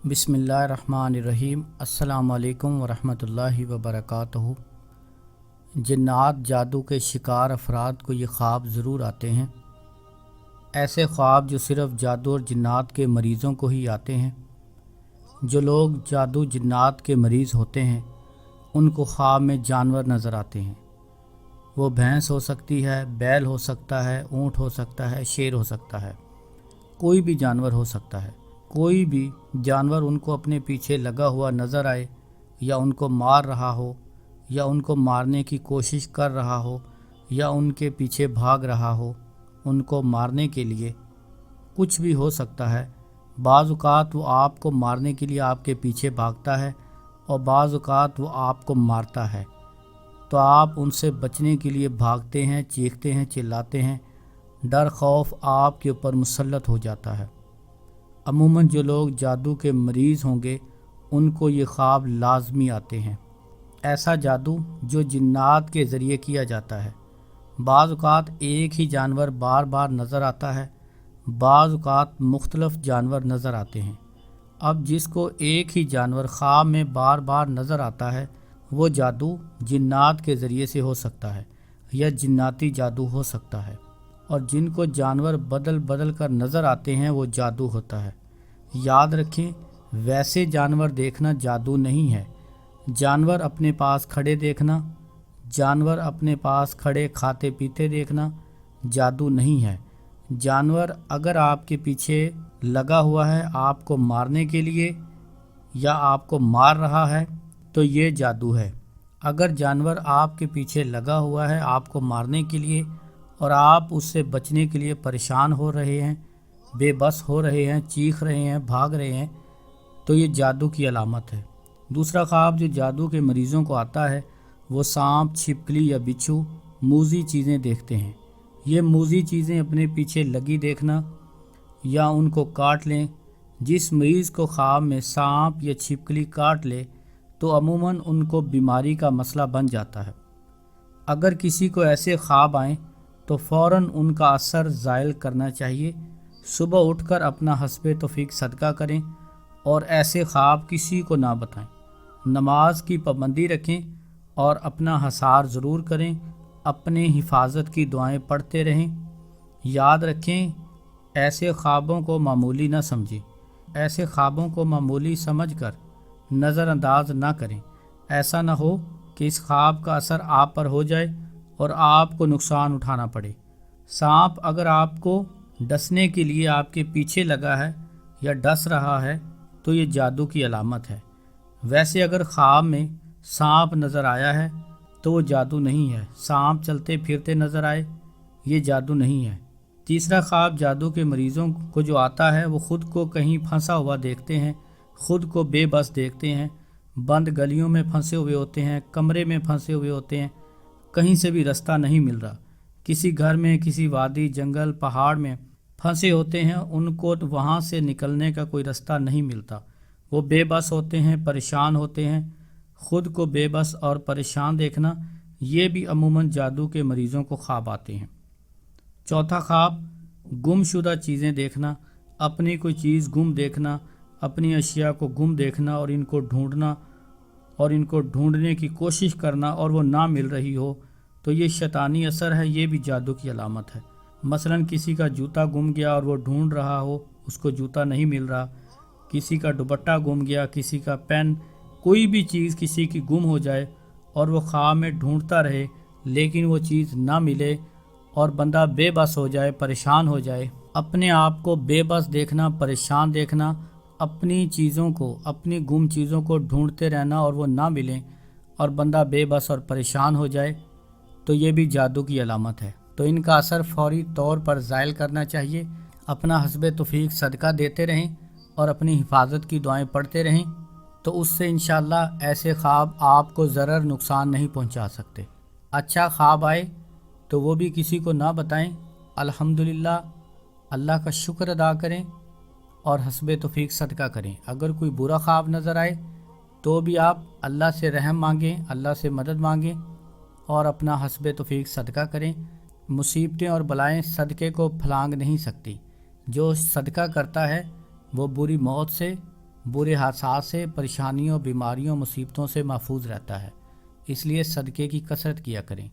बिस्मिल्लाहिर्रहमानिर्रहीम। अस्सलामु अलैकुम वरहमतुल्लाहि वबरकातुहू। जिन्नात जादू के शिकार अफराद को ये ख्वाब ज़रूर आते हैं। ऐसे ख्वाब जो सिर्फ़ जादू और जिन्नात के मरीज़ों को ही आते हैं। जो लोग जादू जिन्नात के मरीज़ होते हैं उनको ख्वाब में जानवर नज़र आते हैं। वो भैंस हो सकती है, बैल हो सकता है, ऊँट हो सकता है, शेर हो सकता है, कोई भी जानवर हो सकता है। कोई भी जानवर उनको अपने पीछे लगा हुआ नज़र आए, या उनको मार रहा हो, या उनको मारने की कोशिश कर रहा हो, या उनके पीछे भाग रहा हो, उनको मारने के लिए, कुछ भी हो सकता है। बाज़ औक़ात वो आपको मारने के लिए आपके पीछे भागता है और बाज़ औक़ात वो आपको मारता है, तो आप उनसे बचने के लिए भागते हैं, चीखते हैं, चिल्लाते हैं। डर खौफ आपके ऊपर मुसल्लत हो जाता है। अमूमन जो लोग जादू के मरीज़ होंगे उनको ये ख्वाब लाजमी आते हैं। ऐसा जादू जो जिन्नात के ज़रिए किया जाता है। बाज़ औक़ात एक ही जानवर बार बार नज़र आता है, बाज़ औक़ात मुख्तलिफ़ जानवर नज़र आते हैं। अब जिसको एक ही जानवर ख्वाब में बार बार नज़र आता है वो जादू जिन्नात के ज़रिए से हो सकता है या जिन्नाती जादू हो सकता है। और जिनको जानवर बदल बदल कर नज़र आते हैं वो जादू होता है। याद रखें, वैसे जानवर देखना जादू नहीं है। जानवर अपने पास खड़े देखना, जानवर अपने पास खड़े खाते पीते देखना जादू नहीं है। जानवर अगर आपके पीछे लगा हुआ है आपको मारने के लिए या आपको मार रहा है तो ये जादू है। अगर जानवर आपके पीछे लगा हुआ है आपको मारने के लिए और आप उससे बचने के लिए परेशान हो रहे हैं, बेबस हो रहे हैं, चीख रहे हैं, भाग रहे हैं, तो ये जादू की अलामत है। दूसरा ख्वाब जो जादू के मरीज़ों को आता है वो सांप, छिपकली या बिच्छू, मूज़ी चीज़ें देखते हैं। ये मूज़ी चीज़ें अपने पीछे लगी देखना या उनको काट लें। जिस मरीज़ को ख्वाब में सांप या छिपकली काट ले तो अमूमन उनको बीमारी का मसला बन जाता है। अगर किसी को ऐसे ख्वाब आएँ तो फ़ौरन उनका असर ज़ायल करना चाहिए। सुबह उठकर अपना हस्बे तौफीक सदका करें और ऐसे ख्वाब किसी को ना बताएं। नमाज की पाबंदी रखें और अपना हसार ज़रूर करें। अपने हिफाजत की दुआएं पढ़ते रहें। याद रखें, ऐसे ख्वाबों को मामूली ना समझें। ऐसे ख्वाबों को मामूली समझकर नज़रअंदाज ना करें। ऐसा ना हो कि इस ख्वाब का असर आप पर हो जाए और आपको नुकसान उठाना पड़े। सांप अगर आपको डसने के लिए आपके पीछे लगा है या डस रहा है तो ये जादू की अलामत है। वैसे अगर ख्वाब में सांप नज़र आया है तो वो जादू नहीं है। सांप चलते फिरते नज़र आए ये जादू नहीं है। तीसरा ख्वाब जादू के मरीज़ों को जो आता है वो ख़ुद को कहीं फंसा हुआ देखते हैं, ख़ुद को बेबस देखते हैं, बंद गलियों में फंसे हुए होते हैं, कमरे में फंसे हुए होते हैं, कहीं से भी रास्ता नहीं मिल रहा, किसी घर में, किसी वादी, जंगल, पहाड़ में फंसे होते हैं, उनको वहाँ से निकलने का कोई रास्ता नहीं मिलता। वो बेबस होते हैं, परेशान होते हैं। ख़ुद को बेबस और परेशान देखना ये भी अमूमन जादू के मरीज़ों को ख्वाब आते हैं। चौथा ख्वाब गुमशुदा चीज़ें देखना, अपनी कोई चीज़ गुम देखना, अपनी अशिया को गुम देखना और इनको ढूंढना और इनको ढूंढने की कोशिश करना और वो ना मिल रही हो तो ये शैतानी असर है। ये भी जादू की अलामत है। मसलन किसी का जूता गुम गया और वो ढूंढ रहा हो, उसको जूता नहीं मिल रहा, किसी का दुपट्टा गुम गया, किसी का पेन, कोई भी चीज़ किसी की गुम हो जाए और वो ख्वाब में ढूंढता रहे लेकिन वो चीज़ ना मिले और बंदा बेबस हो जाए, परेशान हो जाए। अपने आप को बेबस देखना, परेशान देखना, अपनी चीज़ों को, अपनी गुम चीज़ों को ढूंढते रहना और वो ना मिलें और बंदा बेबस और परेशान हो जाए तो ये भी जादू की अलामत है। तो इनका असर फौरी तौर पर ज़ायल करना चाहिए। अपना हस्बे तौफीक सदका देते रहें और अपनी हिफाजत की दुआएं पढ़ते रहें तो उससे इंशाअल्लाह ऐसे ख्वाब आपको ज़रर नुकसान नहीं पहुंचा सकते। अच्छा ख्वाब आए तो वो भी किसी को ना बताएं। अल्हम्दुलिल्लाह, अल्लाह का शुक्र अदा करें और हस्बे तौफीक सदका करें। अगर कोई बुरा ख्वाब नज़र आए तो भी आप अल्लाह से रहम मांगें, अल्लाह से मदद मांगें और अपना हस्बे तौफीक सदका करें। मुसीबतें और बलाएं सदक़े को फलांग नहीं सकती। जो सदका करता है वो बुरी मौत से برے حادثات سے، پریشانیوں، بیماریوں، مصیبتوں سے محفوظ رہتا ہے۔ اس لیے صدقے کی کثرت کیا کریں۔